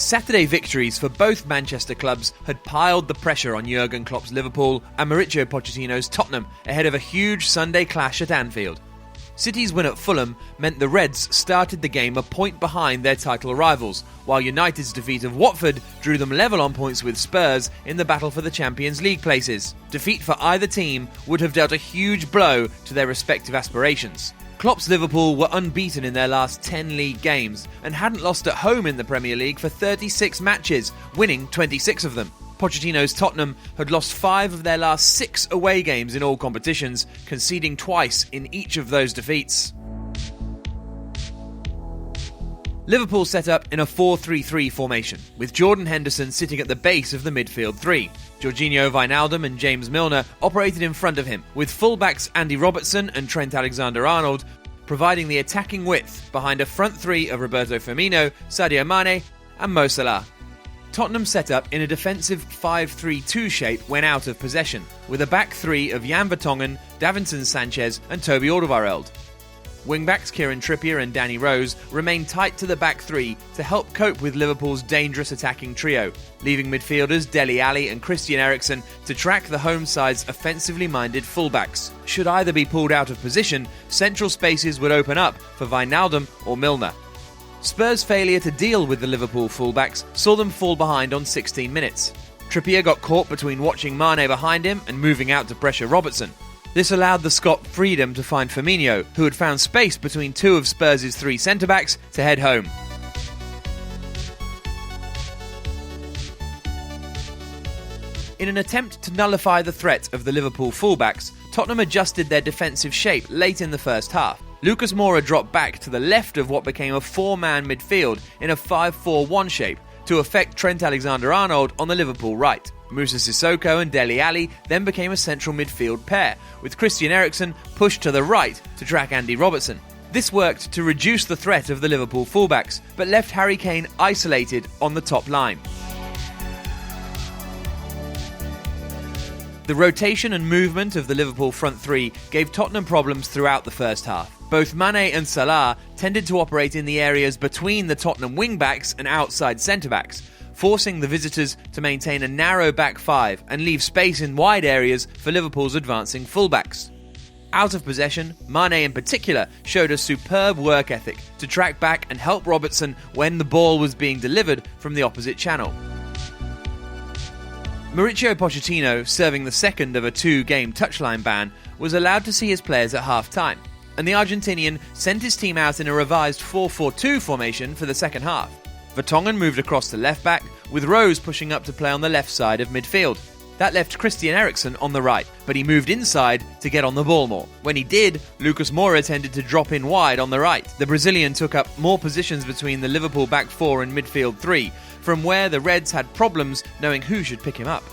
Saturday victories for both Manchester clubs had piled the pressure on Jurgen Klopp's Liverpool and Mauricio Pochettino's Tottenham ahead of a huge Sunday clash at Anfield. City's win at Fulham meant the Reds started the game a point behind their title rivals, while United's defeat of Watford drew them level on points with Spurs in the battle for the Champions League places. Defeat for either team would have dealt a huge blow to their respective aspirations. Klopp's Liverpool were unbeaten in their last 10 league games and hadn't lost at home in the Premier League for 36 matches, winning 26 of them. Pochettino's Tottenham had lost 5 of their last 6 away games in all competitions, conceding twice in each of those defeats. Liverpool set up in a 4-3-3 formation, with Jordan Henderson sitting at the base of the midfield three. Jorginho Wijnaldum and James Milner operated in front of him, with fullbacks Andy Robertson and Trent Alexander-Arnold providing the attacking width behind a front three of Roberto Firmino, Sadio Mane and Mo Salah. Tottenham set up in a defensive 5-3-2 shape when out of possession, with a back three of Jan Vertonghen, Davinson Sanchez and Toby Alderweireld. Wingbacks Kieran Trippier and Danny Rose remained tight to the back three to help cope with Liverpool's dangerous attacking trio, leaving midfielders Dele Alli and Christian Eriksen to track the home side's offensively minded fullbacks. Should either be pulled out of position, central spaces would open up for Wijnaldum or Milner. Spurs' failure to deal with the Liverpool fullbacks saw them fall behind on 16 minutes. Trippier got caught between watching Mane behind him and moving out to pressure Robertson. This allowed the Scot freedom to find Firmino, who had found space between 2 of Spurs' 3 centre-backs, to head home. In an attempt to nullify the threat of the Liverpool fullbacks, Tottenham adjusted their defensive shape late in the first half. Lucas Moura dropped back to the left of what became a 4-man midfield in a 5-4-1 shape to affect Trent Alexander-Arnold on the Liverpool right. Moussa Sissoko and Dele Alli then became a central midfield pair, with Christian Eriksen pushed to the right to track Andy Robertson. This worked to reduce the threat of the Liverpool fullbacks, but left Harry Kane isolated on the top line. The rotation and movement of the Liverpool front three gave Tottenham problems throughout the first half. Both Mane and Salah tended to operate in the areas between the Tottenham wing-backs and outside centre-backs, forcing the visitors to maintain a narrow back five and leave space in wide areas for Liverpool's advancing fullbacks. Out of possession, Mane in particular showed a superb work ethic to track back and help Robertson when the ball was being delivered from the opposite channel. Mauricio Pochettino, serving the second of a 2-game touchline ban, was allowed to see his players at half-time, and the Argentinian sent his team out in a revised 4-4-2 formation for the second half. Vertonghen moved across to left-back, with Rose pushing up to play on the left side of midfield. That left Christian Eriksen on the right, but he moved inside to get on the ball more. When he did, Lucas Moura tended to drop in wide on the right. The Brazilian took up more positions between the Liverpool back four and midfield three, from where the Reds had problems knowing who should pick him up.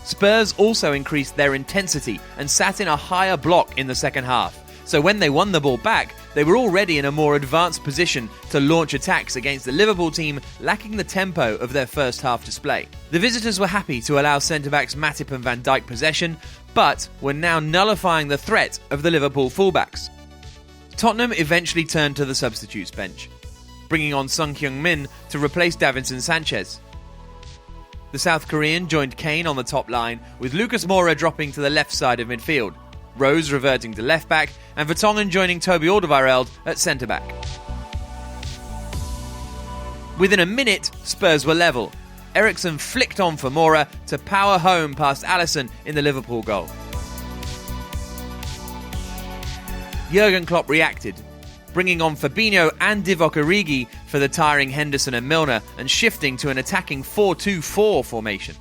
Spurs also increased their intensity and sat in a higher block in the second half, so when they won the ball back, they were already in a more advanced position to launch attacks against the Liverpool team lacking the tempo of their first half display. The visitors were happy to allow centre-backs Matip and Van Dijk possession, but were now nullifying the threat of the Liverpool fullbacks. Tottenham eventually turned to the substitutes bench, bringing on Son Heung-min to replace Davinson Sanchez. The South Korean joined Kane on the top line, with Lucas Moura dropping to the left side of midfield, Rose reverting to left-back, and Vertonghen joining Toby Alderweireld at centre-back. Within a minute, Spurs were level. Eriksen flicked on for Moura to power home past Alisson in the Liverpool goal. Jurgen Klopp reacted, bringing on Fabinho and Divock Origi for the tiring Henderson and Milner and shifting to an attacking 4-2-4 formation.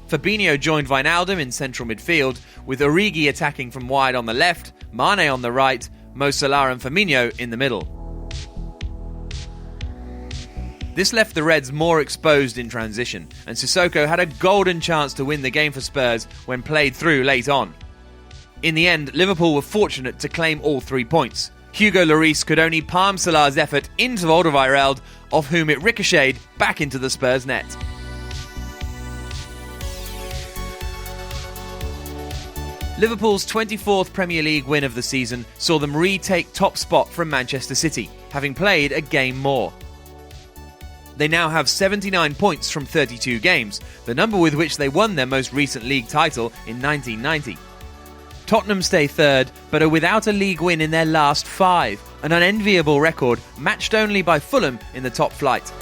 Fabinho joined Wijnaldum in central midfield, with Origi attacking from wide on the left, Mane on the right, Mo Salah and Firmino in the middle. This left the Reds more exposed in transition, and Sissoko had a golden chance to win the game for Spurs when played through late on. In the end, Liverpool were fortunate to claim all 3 points. Hugo Lloris could only palm Salah's effort into Alderweireld, off whom it ricocheted back into the Spurs net. Liverpool's 24th Premier League win of the season saw them retake top spot from Manchester City, having played a game more. They now have 79 points from 32 games, the number with which they won their most recent league title in 1990. Tottenham stay third, but are without a league win in their last 5, an unenviable record matched only by Fulham in the top flight.